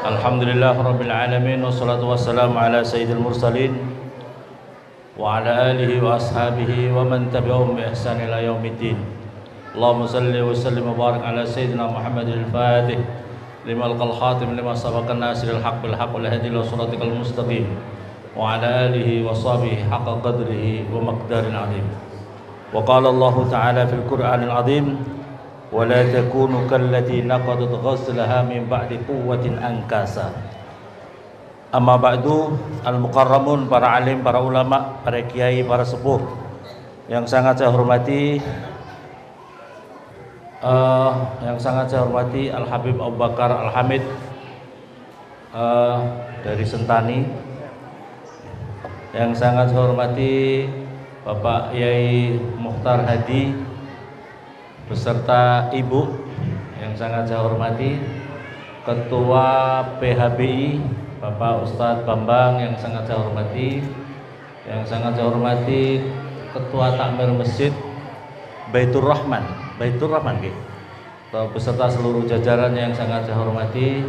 Alhamdulillah Rabbil Alamin. Wassalatu wassalamu ala sayyidil mursalin wa ala alihi wa ashabihi wa man tabi'ahum bi ihsan ila yaumiddin. Allahumma salli wa sallim wa barik ala sayyidina Muhammadil Fatih lima alqal khatim lima sabaqan nasiril haq bil haq wal hadi ila siratikal mustaqim wa ala alihi wa sahbihi haqqa qadrihi wa maqdaril azim. Wa qala Allah ta'ala fil Qur'anil azim wa la takunu kallati naqadat ghazlaha min ba'di quwwatin ankasa. Amma ba'du, al-mukarramun, para alim, para ulama, para kiai, para sepuh yang sangat saya hormati, Al-Habib Abu Bakar Al-Hamid dari Sentani, yang sangat saya hormati Bapak Yai Mukhtar Hadi beserta Ibu yang sangat saya hormati, Ketua PHBI Bapak Ustadz Bambang yang sangat saya hormati, yang sangat saya hormati Ketua Takmir Masjid Baitur Rahman beserta seluruh jajarannya yang sangat saya hormati,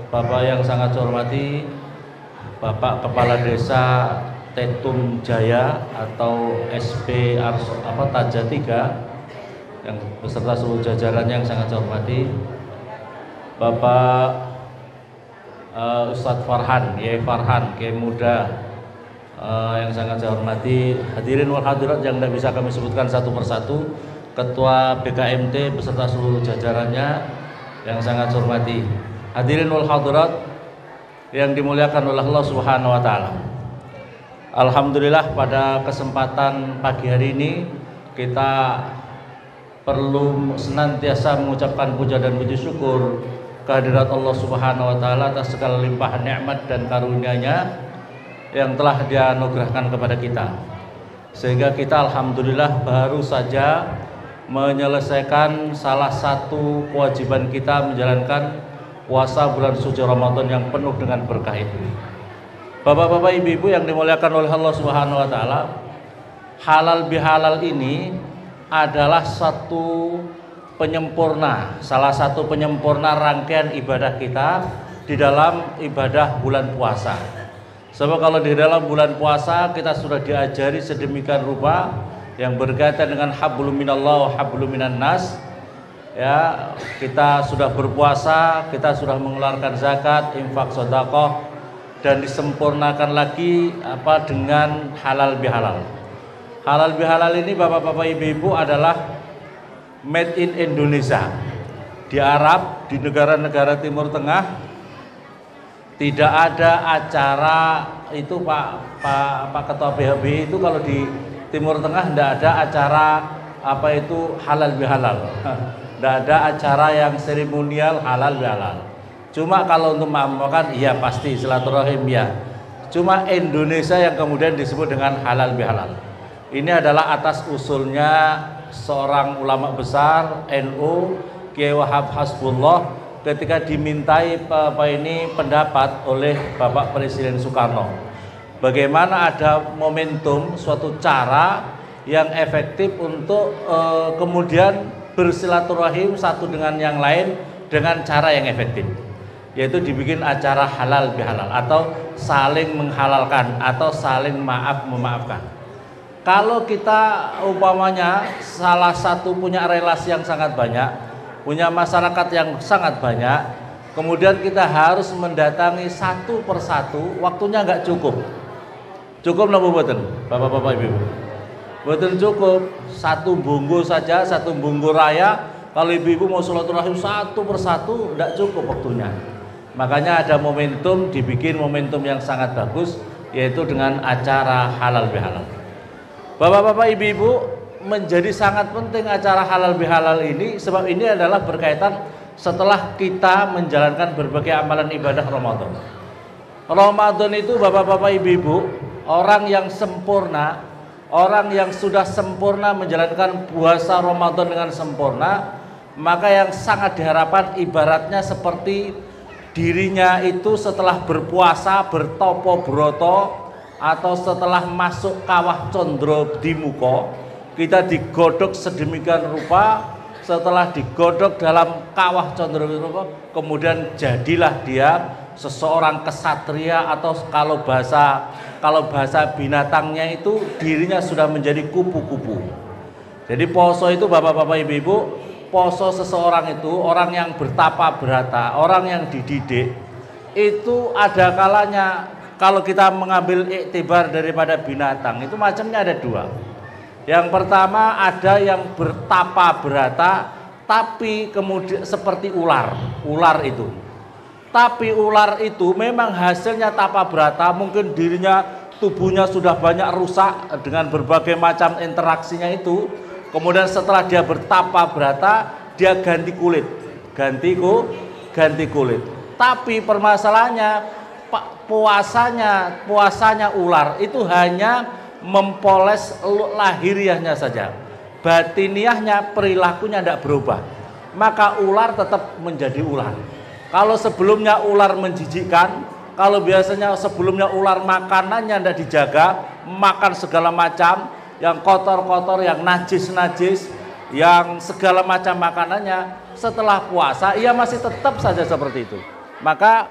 Bapak yang sangat saya hormati Bapak Kepala Desa Tetum Jaya atau SP Taja 3 yang beserta seluruh jajarannya yang sangat saya hormati, Bapak Ustadz Farhan, Yai Farhan, Kiai Muda yang sangat saya hormati, hadirin wal hadirat yang tidak bisa kami sebutkan satu persatu, Ketua BKMT beserta seluruh jajarannya yang sangat saya hormati, hadirin wal hadirat yang dimuliakan oleh Allah Subhanahu wa taala. Alhamdulillah, pada kesempatan pagi hari ini kita perlu senantiasa mengucapkan puja dan puji syukur kehadirat Allah Subhanahu wa taala atas segala limpahan nikmat dan karunia-Nya yang telah Dia anugerahkan kepada kita. Sehingga kita alhamdulillah baru saja menyelesaikan salah satu kewajiban kita menjalankan puasa bulan suci Ramadan yang penuh dengan berkah itu. Bapak-bapak, ibu-ibu yang dimuliakan oleh Allah Subhanahu wa taala, halal bihalal ini adalah salah satu penyempurna rangkaian ibadah kita di dalam ibadah bulan puasa. Sebab kalau di dalam bulan puasa kita sudah diajari sedemikian rupa yang berkaitan dengan hablum minallah wa hablum minan nas. Ya, kita sudah berpuasa, kita sudah mengeluarkan zakat, infak, sedekah, dan disempurnakan lagi dengan halal bihalal. Halal bihalal ini bapak-bapak ibu-ibu adalah made in Indonesia. Di Arab, di negara-negara Timur Tengah tidak ada acara itu Pak Ketua PHB itu, kalau di Timur Tengah tidak ada acara halal bihalal. Tidak ada acara yang seremonial halal bihalal. Cuma kalau untuk makan, iya pasti silaturahim ya. Cuma Indonesia yang kemudian disebut dengan halal bihalal. Ini adalah atas usulnya seorang ulama besar NU, Kiai Wahab Hasbullah, ketika dimintai pendapat oleh Bapak Presiden Soekarno. Bagaimana ada momentum suatu cara yang efektif untuk kemudian bersilaturahim satu dengan yang lain dengan cara yang efektif, yaitu dibikin acara halal bihalal atau saling menghalalkan atau saling memaafkan. Kalau kita umpamanya salah satu punya relasi yang sangat banyak, punya masyarakat yang sangat banyak, kemudian kita harus mendatangi satu persatu, waktunya nggak cukup. Cukup napa mboten, bapak-bapak ibu? Mboten cukup. Satu bungkus saja, satu bungkus raya, kalau ibu-ibu mau silaturahim satu persatu nggak cukup waktunya. Makanya ada momentum, dibikin momentum yang sangat bagus, yaitu dengan acara halal bihalal. Bapak-bapak, ibu-ibu, menjadi sangat penting acara halal bihalal ini, sebab ini adalah berkaitan setelah kita menjalankan berbagai amalan ibadah Ramadan. Ramadan itu bapak-bapak, ibu-ibu, orang yang sempurna, orang yang sudah sempurna menjalankan puasa Ramadan dengan sempurna, maka yang sangat diharapkan ibaratnya seperti dirinya itu setelah berpuasa bertopo broto atau setelah masuk kawah condro di muka, kita digodok sedemikian rupa setelah digodok dalam kawah Condrowirogo, kemudian jadilah dia seseorang kesatria, atau kalau bahasa binatangnya itu dirinya sudah menjadi kupu-kupu. Jadi poso itu bapak-bapak ibu-ibu, poso seseorang itu orang yang bertapa berata, orang yang dididik, itu ada kalanya kalau kita mengambil iktibar daripada binatang itu macamnya ada dua. Yang pertama ada yang bertapa berata tapi kemudian seperti ular itu. Tapi ular itu memang hasilnya tapa berata, mungkin dirinya, tubuhnya sudah banyak rusak dengan berbagai macam interaksinya itu. Kemudian setelah dia bertapa berata, dia ganti kulit. Tapi permasalahannya puasanya ular itu hanya mempoles lahiriahnya saja, batiniahnya, perilakunya tidak berubah, maka ular tetap menjadi ular. Kalau sebelumnya ular menjijikkan, kalau biasanya sebelumnya ular makanannya tidak dijaga, makan segala macam yang kotor-kotor, yang najis-najis, yang segala macam makanannya, setelah puasa ia masih tetap saja seperti itu, maka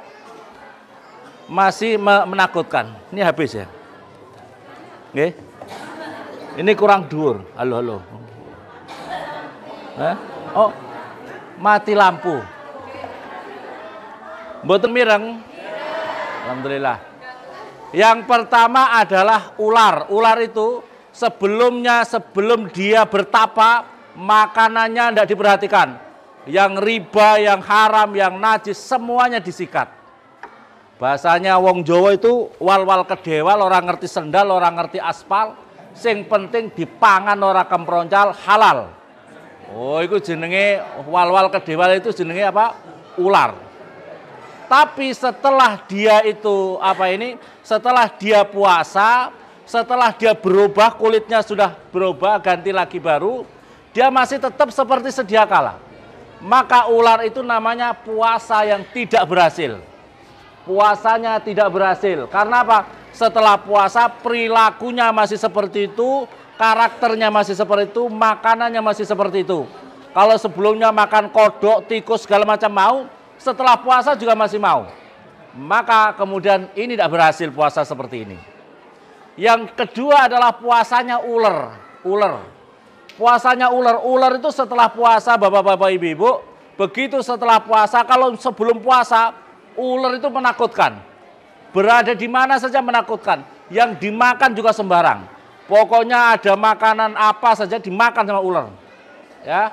masih menakutkan. Ini habis ya. Oke. Ini kurang dhuwur. Halo. Oh, mati lampu. Mboten mireng. Alhamdulillah. Yang pertama adalah ular. Ular itu sebelum dia bertapa, makanannya tidak diperhatikan. Yang riba, yang haram, yang najis, semuanya disikat. Bahasanya wong Jawa itu wal-wal kedewal, orang ngerti sendal, orang ngerti aspal, sing penting dipangan ora kemproncal, halal. Oh, itu jenenge wal-wal kedewal, itu jenenge apa? Ular. Tapi setelah dia itu setelah dia puasa, setelah dia berubah, kulitnya sudah berubah, ganti lagi baru, dia masih tetap seperti sedia kala. Maka ular itu namanya puasa yang tidak berhasil. Puasanya tidak berhasil. Karena apa? Setelah puasa perilakunya masih seperti itu, karakternya masih seperti itu, makanannya masih seperti itu. Kalau sebelumnya makan kodok, tikus, segala macam mau, setelah puasa juga masih mau. Maka kemudian ini tidak berhasil puasa seperti ini. Yang kedua adalah puasanya ular. Puasanya ular. Ular itu setelah puasa, bapak-bapak, ibu-ibu, begitu setelah puasa, kalau sebelum puasa, ular itu menakutkan. Berada di mana saja menakutkan. Yang dimakan juga sembarang. Pokoknya ada makanan apa saja dimakan sama ular. Ya.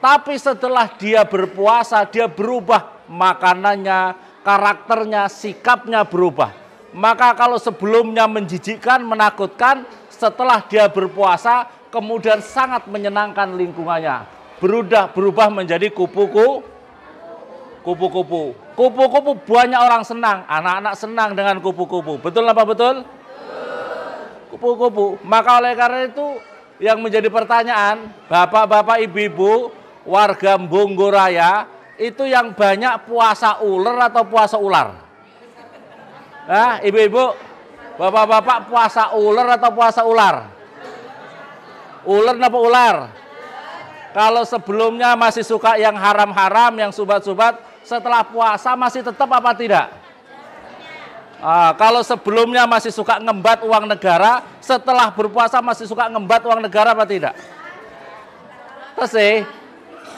Tapi setelah dia berpuasa, dia berubah makanannya, karakternya, sikapnya berubah. Maka kalau sebelumnya menjijikkan, menakutkan, setelah dia berpuasa, kemudian sangat menyenangkan lingkungannya. Berubah menjadi kupu-kupu. Kupu-kupu banyak orang senang, anak-anak senang dengan kupu-kupu. Betul apa betul? Kupu-kupu. Maka oleh karena itu yang menjadi pertanyaan, bapak-bapak, ibu-ibu, warga Bonggoraya, itu yang banyak puasa ular atau puasa ular? Nah, ibu-ibu, bapak-bapak, puasa ular atau puasa ular? Ular apa ular? Kalau sebelumnya masih suka yang haram-haram, yang subat-subat, setelah puasa masih tetap apa tidak? Kalau sebelumnya masih suka ngembat uang negara, setelah berpuasa masih suka ngembat uang negara apa tidak? Tasih.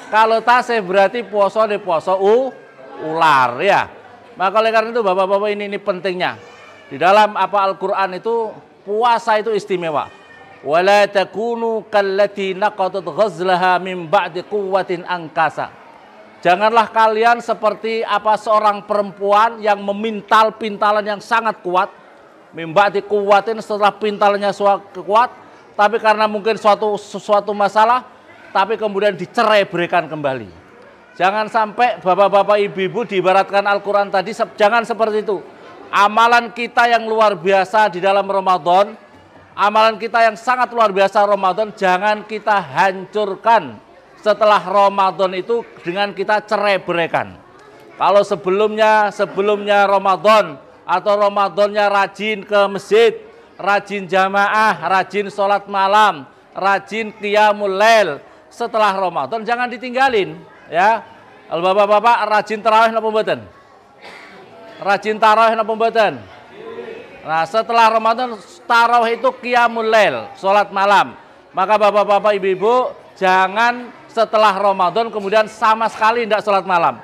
Kalau tasih berarti puasa di puasa ular ya. Maka oleh karena itu bapak-bapak ini pentingnya. Di dalam Al-Quran itu puasa itu istimewa. Wala takunu kallati naqadat ghazlaha min ba'di quwwatin ankasa. Janganlah kalian seperti seorang perempuan yang memintal pintalan yang sangat kuat. Mimba'di kuwatin, setelah pintalnya kuat, tapi karena mungkin suatu masalah, tapi kemudian dicerai berikan kembali. Jangan sampai bapak-bapak, ibu-ibu diibaratkan Al-Quran tadi, jangan seperti itu. Amalan kita yang luar biasa di dalam Ramadan, amalan kita yang sangat luar biasa Ramadan, jangan kita hancurkan setelah Ramadan itu dengan kita cerai beraikan. Kalau sebelumnya Ramadan atau Ramadannya rajin ke masjid, rajin jamaah, rajin sholat malam, rajin qiyamul lail, setelah Ramadan jangan ditinggalin ya. Kalau bapak-bapak rajin tarawih napa mboten? Rajin tarawih napa mboten? Nah, setelah Ramadan tarawih itu qiyamul lail, salat malam. Maka bapak-bapak ibu-ibu jangan setelah Ramadan kemudian sama sekali tidak salat malam.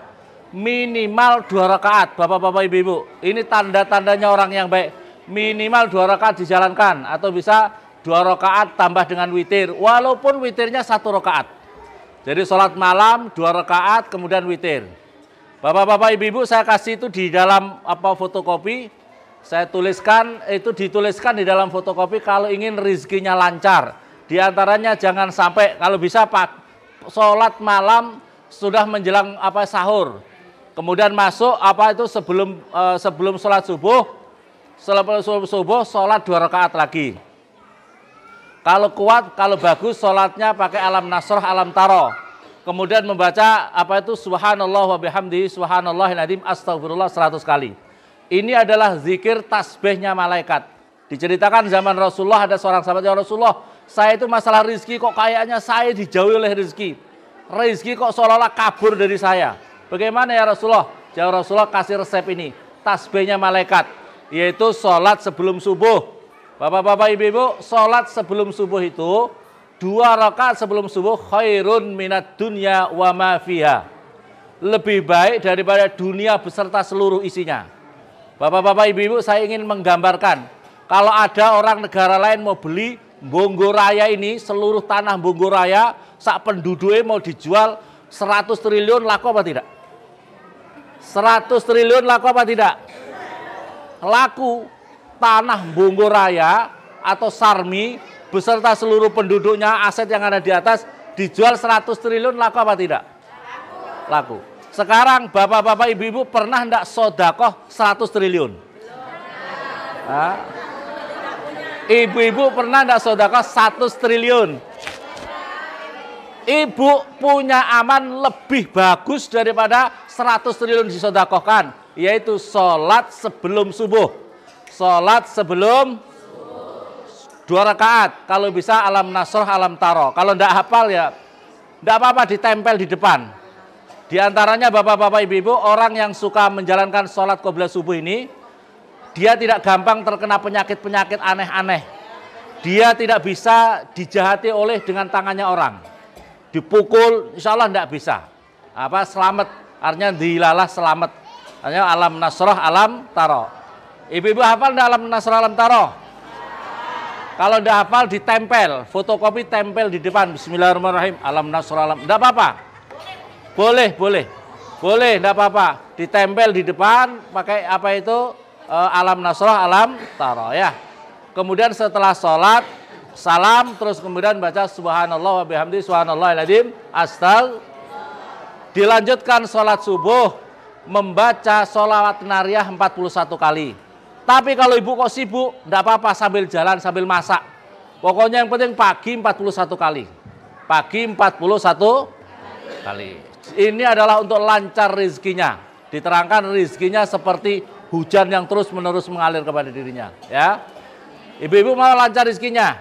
Minimal 2 rakaat bapak-bapak ibu-ibu. Ini tanda-tandanya orang yang baik. Minimal 2 rakaat dijalankan atau bisa 2 rakaat tambah dengan witir. Walaupun witirnya 1 rakaat. Jadi sholat malam 2 rakaat kemudian witir. Bapak-bapak ibu-ibu saya kasih itu di dalam fotokopi. Saya tuliskan, itu dituliskan di dalam fotokopi kalau ingin rezekinya lancar. Di antaranya jangan sampai kalau bisa sholat malam sudah menjelang sahur. Kemudian masuk sebelum sholat subuh. Setelah subuh sholat 2 rakaat lagi. Kalau kuat, kalau bagus sholatnya pakai alam nasrah, alam taro. Kemudian membaca subhanallah wa bihamdihi subhanallahil adzim astagfirullah 100 kali. Ini adalah zikir tasbihnya malaikat. Diceritakan zaman Rasulullah ada seorang sahabat, ya Rasulullah, saya itu masalah rezeki kok kayaknya saya dijauhi oleh rezeki. Rezeki kok seolah-olah kabur dari saya. Bagaimana ya Rasulullah? Ya Rasulullah kasih resep ini, tasbihnya malaikat, yaitu sholat sebelum subuh. Bapak-bapak ibu-ibu, sholat sebelum subuh itu 2 rakaat sebelum subuh khairun minat dunya wa ma fiha. Lebih baik daripada dunia beserta seluruh isinya. Bapak-bapak ibu-ibu, saya ingin menggambarkan kalau ada orang negara lain mau beli Bonggoraya ini, seluruh tanah Bonggoraya sak penduduknya mau dijual 100 triliun, laku apa tidak? 100 triliun laku apa tidak? Laku. Tanah Bonggoraya atau Sarmi beserta seluruh penduduknya, aset yang ada di atas dijual 100 triliun, laku apa tidak? Laku. Sekarang bapak-bapak ibu-ibu pernah enggak sodakoh 100 triliun? Ibu-ibu pernah enggak sodakoh 100 triliun? Ibu punya aman lebih bagus daripada 100 triliun disodakohkan, yaitu sholat sebelum subuh. Sholat sebelum 2 rakaat. Kalau bisa alam nasrah, alam taro. Kalau tidak hafal ya tidak apa-apa, ditempel di depan. Di antaranya bapak-bapak ibu-ibu, orang yang suka menjalankan sholat qobliyah subuh ini, dia tidak gampang terkena penyakit-penyakit aneh-aneh. Dia tidak bisa dijahati oleh dengan tangannya orang. Dipukul, insya Allah tidak bisa. Selamat, artinya dilalah selamat. Artinya alam nasrah, alam taro. Ibu-ibu hafal enggak alam nasrah, alam taro? Kalau enggak hafal ditempel, fotokopi tempel di depan. Bismillahirrahmanirrahim. Alam nasrah, alam. Enggak apa-apa. Boleh, enggak apa-apa. Ditempel di depan pakai alam nasrah, alam taro ya. Kemudian setelah sholat salam, terus kemudian baca subhanallah wa bihamdihi subhanallahil adzim dilanjutkan sholat subuh membaca sholawat nariyah 41 kali. Tapi kalau ibu kok sibuk, enggak apa-apa, sambil jalan, sambil masak. Pokoknya yang penting pagi 41 kali. Pagi 41 kali. Ini adalah untuk lancar rezekinya. Diterangkan rezekinya seperti hujan yang terus-menerus mengalir kepada dirinya. Ya, ibu-ibu mau lancar rezekinya?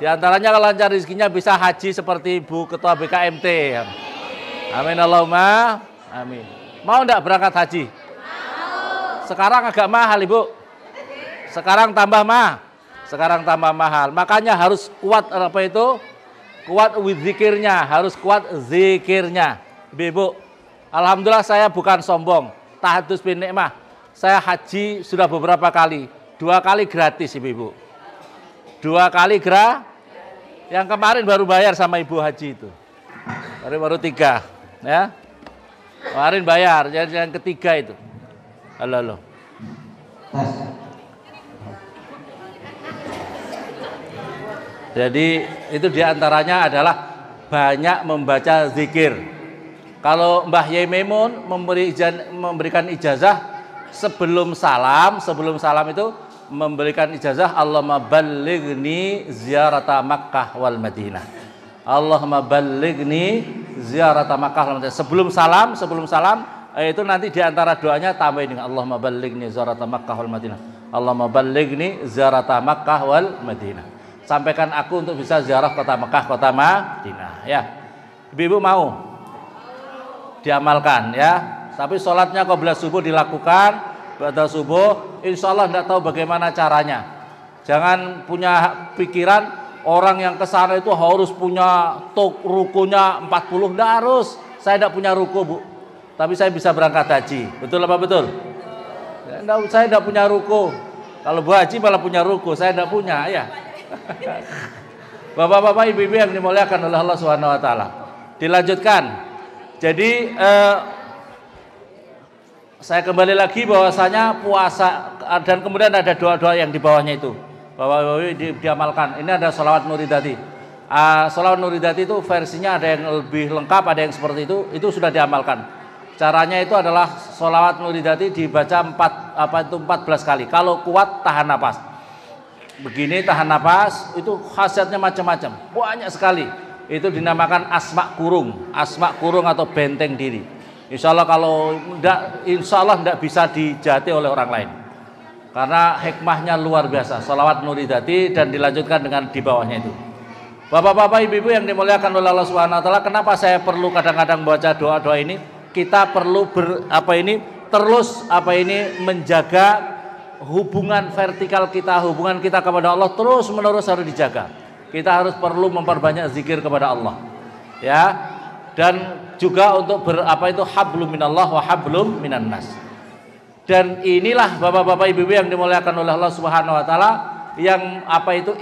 Di antaranya kalau lancar rezekinya bisa haji seperti Ibu Ketua BKMT. Amin Allahumma amin. Mau enggak berangkat haji? Sekarang agak mahal ibu. Sekarang tambah mahal. Makanya harus kuat kuat zikirnya, harus kuat zikirnya. Ibu, alhamdulillah saya bukan sombong. Tahadus bin nikmah. Saya haji sudah beberapa kali. 2 kali gratis ibu. 2 kali Yang kemarin baru bayar sama ibu haji itu. Baru 3 ya. Kemarin bayar, jadi yang ketiga itu. Halo. Jadi itu diantaranya adalah banyak membaca zikir. Kalau Mbah Yai Maimun memberikan ijazah sebelum salam itu memberikan ijazah Allahumma ballighni ziyarata Makkah wal Madinah. Allahumma ballighni ziyarata Makkah wal Madinah. Sebelum salam itu nanti diantara doanya tambahin dengan Allahumma ballighni ziyarata Makkah wal Madinah. Allahumma ballighni ziyarata Makkah wal Madinah. sampaikan aku untuk bisa ziarah kota Mekah, kota Madinah. Ya, ibu-ibu mau diamalkan ya. Tapi sholatnya qabla subuh dilakukan, ba'da subuh, insya Allah tidak tahu bagaimana caranya. Jangan punya pikiran orang yang kesana itu harus punya rukunya 40, tidak harus. Saya tidak punya ruku, Bu, tapi saya bisa berangkat haji. Betul apa betul? Saya tidak punya ruku. Kalau Bu Haji malah punya ruku, saya tidak punya ya. Bapak-bapak, ibu-ibu yang dimuliakan oleh Allah Subhanahu wa taala. Dilanjutkan. Jadi saya kembali lagi bahwasanya puasa dan kemudian ada doa-doa yang di bawahnya itu. Bapak-bapak diamalkan. Ini ada sholawat nuridati. Sholawat nuridati itu versinya ada yang lebih lengkap, ada yang seperti itu sudah diamalkan. Caranya itu adalah sholawat nuridati dibaca 14 kali. Kalau kuat tahan napas. Begini tahan napas, itu khasiatnya macam-macam, banyak sekali. Itu dinamakan asma kurung atau benteng diri. Insya Allah kalau tidak bisa dijati oleh orang lain. Karena hikmahnya luar biasa. Sholawat nuridati dan dilanjutkan dengan di bawahnya itu. Bapak-bapak, ibu-ibu yang dimuliakan oleh Allah Subhanahu wa taala, kenapa saya perlu kadang-kadang baca doa-doa ini? Kita perlu terus menjaga hubungan vertikal kita, hubungan kita kepada Allah terus-menerus harus dijaga. Kita harus perlu memperbanyak zikir kepada Allah. Ya. Dan juga untuk hablum minallah wa hablum minan nas. Dan inilah bapak-bapak ibu-ibu yang dimuliakan oleh Allah Subhanahu wa taala yang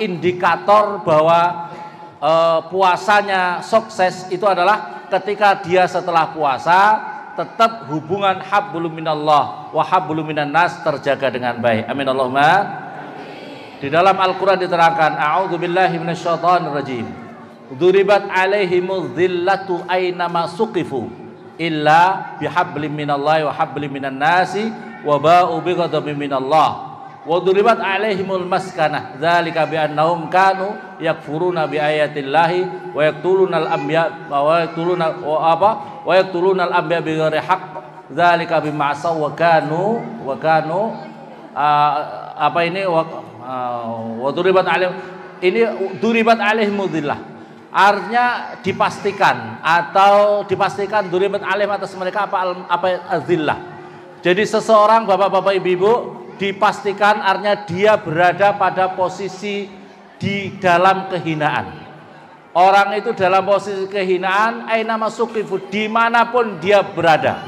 indikator bahwa puasanya sukses itu adalah ketika dia setelah puasa tetap hubungan hablum minallah wa hablum minan nas terjaga dengan baik. Amin Allahumma. Di dalam Al-Qur'an diterangkan, a'udzubillahi minasyaitonir rajim. Duribat alaihimuz zillatu aynama suqifu illa bihablim minallahi wa hablim minan nasi wa ba'u bighadabin minallah wa duribat alaihimul maskanah dzalika bi annahum kanu yakfuruna bi ayatillahi wa yaqtulunal anbiya wa yaqtulunal anbiya bighairi haqq dzalika bima asaw wa kanu wa duribat alaihim, ini duribat alaihimuz zillah. Artinya dipastikan duribat alim atas mereka apa azillah. Jadi seseorang bapak-bapak ibu-ibu dipastikan artinya dia berada pada posisi di dalam kehinaan. Orang itu dalam posisi kehinaan aina masuqifu dimanapun dia berada.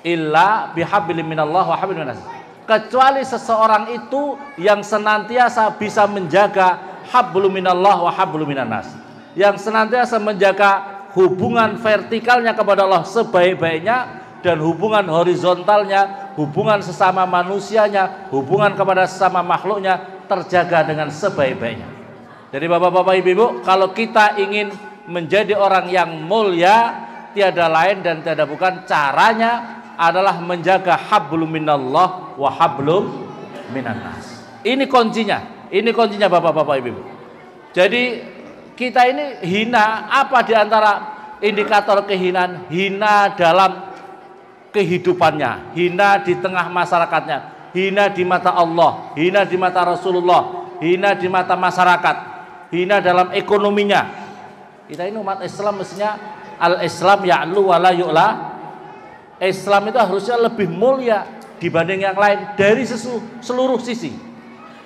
Illa bihablim minallah wa hablim minan nas. Kecuali seseorang itu yang senantiasa bisa menjaga hablum minallah wa hablum minan nas. Yang senantiasa menjaga hubungan vertikalnya kepada Allah sebaik-baiknya dan hubungan horizontalnya, hubungan sesama manusianya, hubungan kepada sesama makhluknya terjaga dengan sebaik-baiknya. Jadi bapak-bapak ibu-ibu, kalau kita ingin menjadi orang yang mulia, tiada lain dan tiada bukan caranya adalah menjaga hablum minallah wa hablum minan nas. Ini kuncinya bapak-bapak ibu-ibu. Jadi kita ini hina apa di antara indikator kehinaan? Hina dalam kehidupannya, hina di tengah masyarakatnya, hina di mata Allah, hina di mata Rasulullah, hina di mata masyarakat, hina dalam ekonominya. Kita ini umat Islam mestinya al-Islam ya'lu wa la yu'la. Islam itu harusnya lebih mulia dibanding yang lain dari seluruh sisi.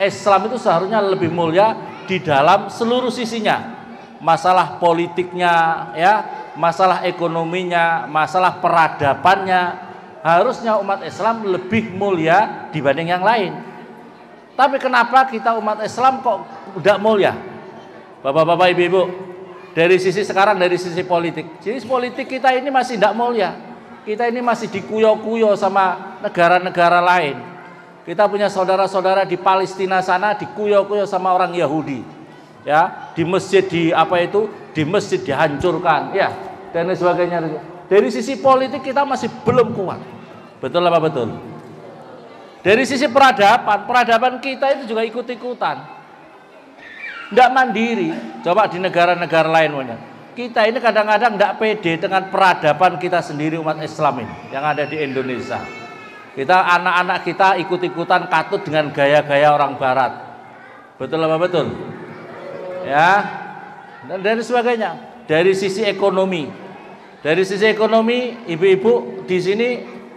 Islam itu seharusnya lebih mulia di dalam seluruh sisinya. Masalah politiknya, ya, masalah ekonominya, masalah peradabannya, harusnya umat Islam lebih mulia dibanding yang lain. Tapi kenapa kita umat Islam kok tidak mulia? Bapak-bapak, ibu-ibu, dari sisi politik, sisi politik kita ini masih tidak mulia. Kita ini masih dikuyo-kuyo sama negara-negara lain. Kita punya saudara-saudara di Palestina sana dikuyo-kuyo sama orang Yahudi. Ya, di masjid di masjid dihancurkan, ya, dan sebagainya. Dari sisi politik kita masih belum kuat. Betul apa betul? Dari sisi peradaban kita itu juga ikut-ikutan. Tidak mandiri. Coba di negara-negara lain, kita ini kadang-kadang tidak pede dengan peradaban kita sendiri umat Islam ini yang ada di Indonesia. Kita anak-anak kita ikut-ikutan katut dengan gaya-gaya orang Barat. Betul apa betul? ya, dan dari sebagainya. Dari sisi ekonomi, ibu-ibu di sini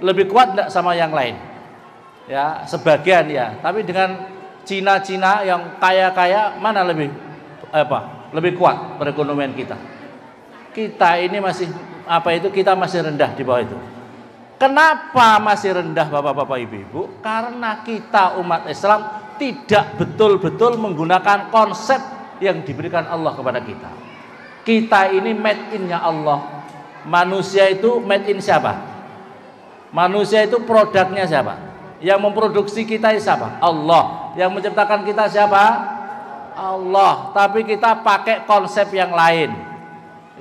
lebih kuat enggak sama yang lain? Ya, sebagian ya. Tapi dengan Cina-Cina yang kaya-kaya, mana lebih kuat perekonomian kita? Kita ini masih kita masih rendah di bawah itu. Kenapa masih rendah Bapak-bapak Ibu-ibu? Karena kita umat Islam tidak betul-betul menggunakan konsep yang diberikan Allah kepada kita. Kita ini made in-nya Allah. Manusia itu made in siapa? Manusia itu produknya siapa? Yang memproduksi kita siapa? Allah. Yang menciptakan kita siapa? Allah. Tapi kita pakai konsep yang lain.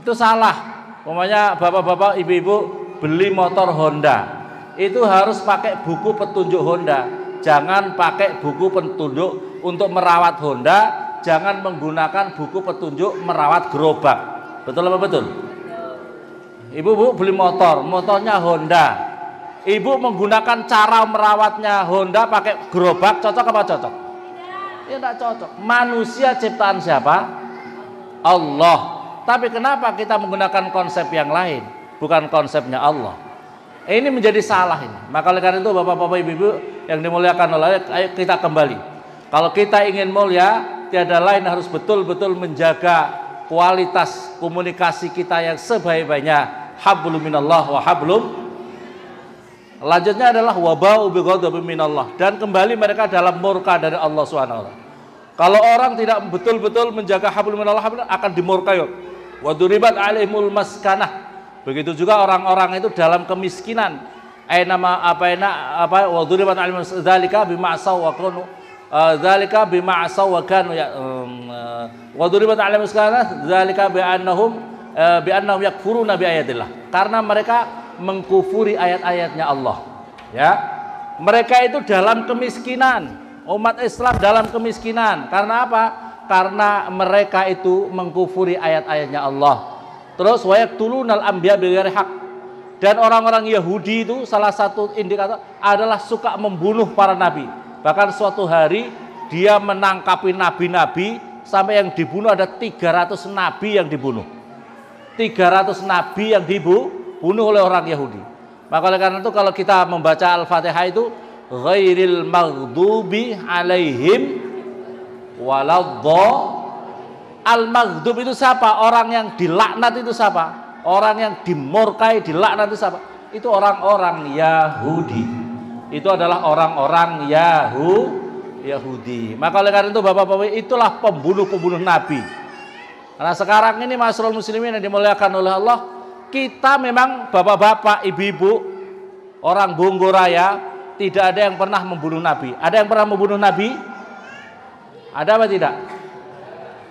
Itu salah. Umpamanya bapak-bapak, ibu-ibu beli motor Honda, itu harus pakai buku petunjuk Honda. Jangan pakai buku petunjuk untuk merawat Honda. Jangan menggunakan buku petunjuk merawat gerobak. Betul apa betul? Ibu beli motornya Honda. Ibu menggunakan cara merawatnya Honda pakai gerobak, cocok apa cocok? Ya tidak cocok. Manusia ciptaan siapa? Allah. Tapi kenapa kita menggunakan konsep yang lain? Bukan konsepnya Allah. Ini menjadi salah ini. Maka oleh karena itu Bapak-bapak Ibu-ibu yang dimuliakan oleh Allah, ayo kita kembali. Kalau kita ingin mulia, tiada lain harus betul-betul menjaga kualitas komunikasi kita yang sebaik-baiknya. Hablum minallah wa hablum. Lanjutnya adalah wabau bi ghadabin minallah, dan kembali mereka dalam murka dari Allah Subhanahu wa taala. Kalau orang tidak betul-betul menjaga hablum minallah akan dimurkai. Wa duribat alaihimul maskanah. Begitu juga orang-orang itu dalam kemiskinan. Wa duribat alaihim dzalika bima asaw wa kanu dzalika bima asaw wa kanu wa duribat alaihim maskanah dzalika bi annahum yakfuruna bi ayatillah. Karena mereka mengkufuri ayat-ayatnya Allah. Ya. Mereka itu dalam kemiskinan. Umat Islam dalam kemiskinan. Karena apa? Karena mereka itu mengkufuri ayat-ayatnya Allah. Terus wayaqtulunal anbiya bighairi haq. Dan orang-orang Yahudi itu salah satu indikator adalah suka membunuh para nabi. Bahkan suatu hari dia menangkapi nabi-nabi sampai yang dibunuh ada 300 nabi yang dibunuh. 300 nabi yang dibunuh oleh orang Yahudi. Maka oleh karena itu kalau kita membaca Al-Fatihah itu ghairil maghdubi alaihim waladhdallin. Al-maghdub itu siapa? Orang yang dilaknat itu siapa? Orang yang dimurkai, dilaknat itu siapa? Itu orang-orang Yahudi. Itu adalah orang-orang Yahudi. Maka oleh karena itu Bapak-bapak, itulah pembunuh-pembunuh Nabi. Karena sekarang ini masyarul muslimin yang dimuliakan oleh Allah, kita memang bapak-bapak, ibu-ibu, orang Bonggoraya, tidak ada yang pernah membunuh Nabi. Ada yang pernah membunuh Nabi? Ada apa tidak?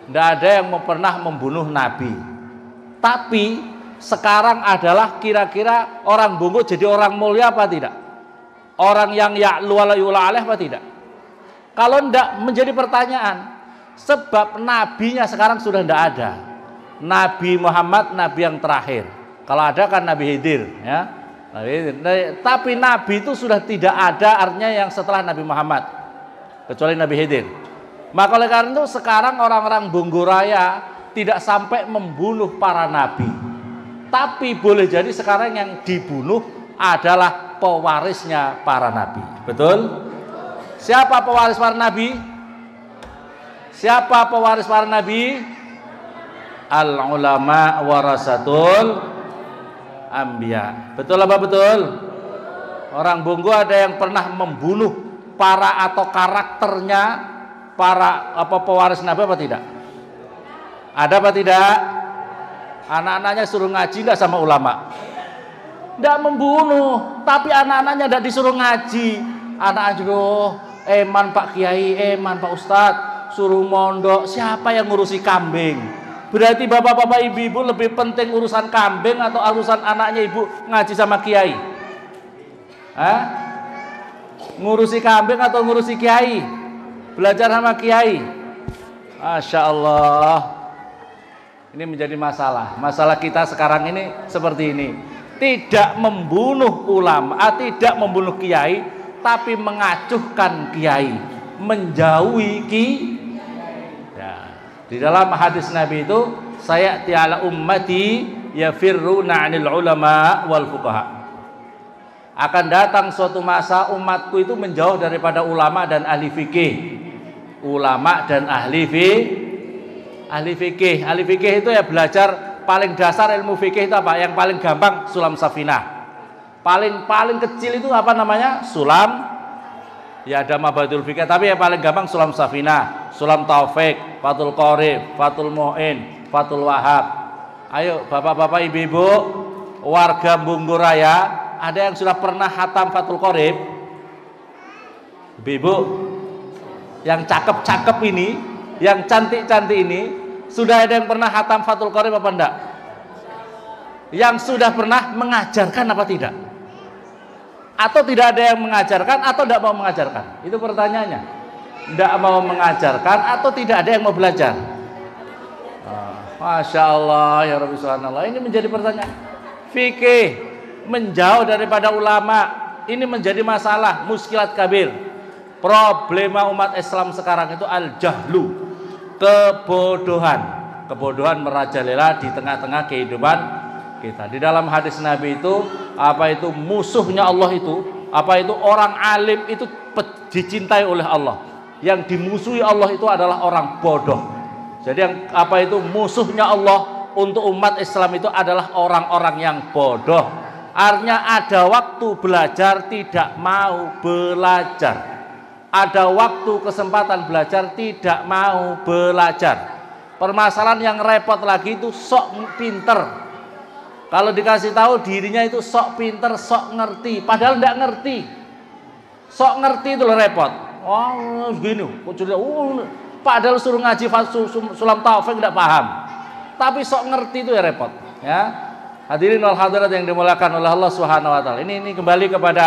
Tidak ada yang pernah membunuh Nabi. Tapi sekarang adalah kira-kira orang Bongo jadi orang mulia apa tidak? Orang yang ya'lu wa la yu'la alaih apa tidak? Kalau tidak menjadi pertanyaan. Sebab nabinya sekarang sudah tidak ada. Nabi Muhammad nabi yang terakhir. Kalau ada kan Nabi Khidir, ya. Tapi nabi itu sudah tidak ada, artinya yang setelah Nabi Muhammad. Kecuali Nabi Khidir. Maka oleh karena itu sekarang orang-orang Bonggoraya tidak sampai membunuh para nabi. Tapi boleh jadi sekarang yang dibunuh adalah pewarisnya para nabi. Betul? Siapa pewaris para nabi? Siapa pewaris para nabi? Al-ulama warasatul anbiya. Betul apa betul? Orang Bongo ada yang pernah membunuh para atau karakternya para pewaris Nabi apa tidak? Ada apa tidak? Anak-anaknya suruh ngaji enggak sama ulama? Enggak membunuh, tapi anak-anaknya enggak disuruh ngaji. Anak juga eman Pak Kiai, eman Pak Ustadz, suruh mondok. Siapa yang ngurusi kambing? Berarti bapak-bapak ibu-ibu lebih penting urusan kambing atau urusan anaknya ibu ngaji sama kiai? Hah? Ngurusi kambing atau ngurusi kiai? Belajar sama kiai. Masya Allah. Ini menjadi masalah. Masalah kita sekarang ini seperti ini. Tidak membunuh ulama, tidak membunuh kiai, tapi mengacuhkan kiai, menjauhi ya. Di dalam hadis Nabi itu, saya ti'ala ummati yafirruna 'anil ulama wal fuqaha. Akan datang suatu masa umatku itu menjauh daripada ulama dan ahli fikih. Ulama dan ahli fikih. Ahli fikih itu ya belajar paling dasar ilmu fikih itu apa? Yang paling gampang sulam safinah. Paling kecil itu apa namanya? Sulam. Ya ada mabadul fikih, tapi yang paling gampang sulam safinah, sulam taufik, fatul qorib, fatul mu'in, fatul wahab. Ayo bapak-bapak, ibu-ibu, warga Bungguraya, ada yang sudah pernah hatam fatul qorib? Ibu-ibu yang cakep-cakep ini, yang cantik-cantik ini, sudah ada yang pernah hatam fatul qorib apa enggak? Yang sudah pernah mengajarkan apa tidak? Atau tidak ada yang mengajarkan atau tidak mau mengajarkan? Itu pertanyaannya. Tidak mau mengajarkan atau tidak ada yang mau belajar? Masya Allah ya Rabbi subhanallah. Ini menjadi pertanyaan. Fikih menjauh daripada ulama, ini menjadi masalah, muskilat kabir. Problema umat Islam sekarang itu al-jahlu, kebodohan. Kebodohan merajalela di tengah-tengah kehidupan kita. Di dalam hadis Nabi itu, apa itu musuhnya Allah itu, apa itu orang alim itu dicintai oleh Allah. Yang dimusuhi Allah itu adalah orang bodoh. Jadi yang apa itu musuhnya Allah untuk umat Islam itu adalah orang-orang yang bodoh. Artinya ada waktu belajar tidak mau belajar. Ada waktu kesempatan belajar tidak mau belajar. Permasalahan yang repot lagi itu sok pinter. Kalau dikasih tahu dirinya itu sok pinter, sok ngerti, padahal tidak ngerti. Sok ngerti itu loh repot. Oh, gini, padahal suruh ngaji sulam taufik tidak paham. Tapi sok ngerti itu ya repot, ya. Hadirin wal hadirat yang dimuliakan oleh Allah Subhanahu wa taala. Ini kembali kepada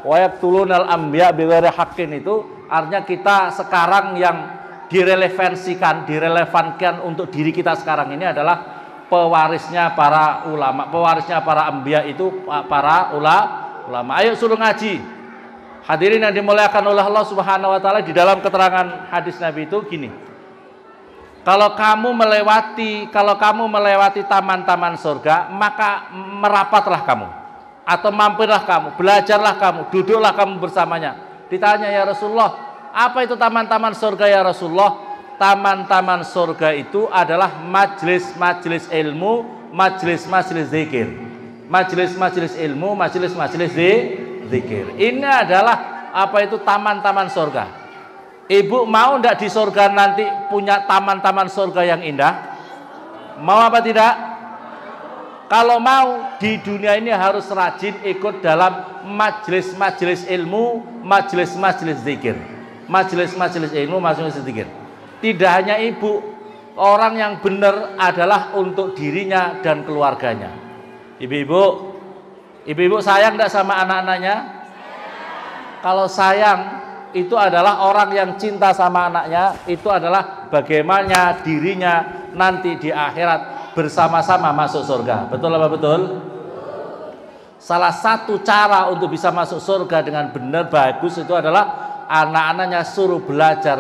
wayaqtulunal anbiya bighairi haqqin itu, artinya kita sekarang yang direlevankan untuk diri kita sekarang ini adalah pewarisnya para ulama, pewarisnya para anbiya itu para ulama. Ayo suruh ngaji. Hadirin yang dimuliakan oleh Allah Subhanahu wa taala, di dalam keterangan hadis Nabi itu gini. Kalau kamu melewati taman-taman surga, maka merapatlah kamu atau mampirlah kamu, belajarlah kamu, duduklah kamu bersamanya. Ditanya, ya Rasulullah, apa itu taman-taman surga ya Rasulullah? Taman-taman surga itu adalah majelis-majelis ilmu, majelis-majelis zikir. Majelis-majelis ilmu, majelis-majelis zikir. Ini adalah apa itu taman-taman surga. Ibu mau enggak di surga nanti punya taman-taman surga yang indah? Mau apa tidak? Kalau mau, di dunia ini harus rajin ikut dalam majelis-majelis ilmu, majelis-majelis zikir. Majelis-majelis ilmu, majelis-majelis zikir. Tidak hanya ibu, orang yang benar adalah untuk dirinya dan keluarganya. Ibu-ibu sayang enggak sama anak-anaknya? Kalau sayang, itu adalah orang yang cinta sama anaknya, itu adalah bagaimana dirinya nanti di akhirat bersama-sama masuk surga. Betul apa betul? Salah satu cara untuk bisa masuk surga dengan benar bagus itu adalah anak-anaknya suruh belajar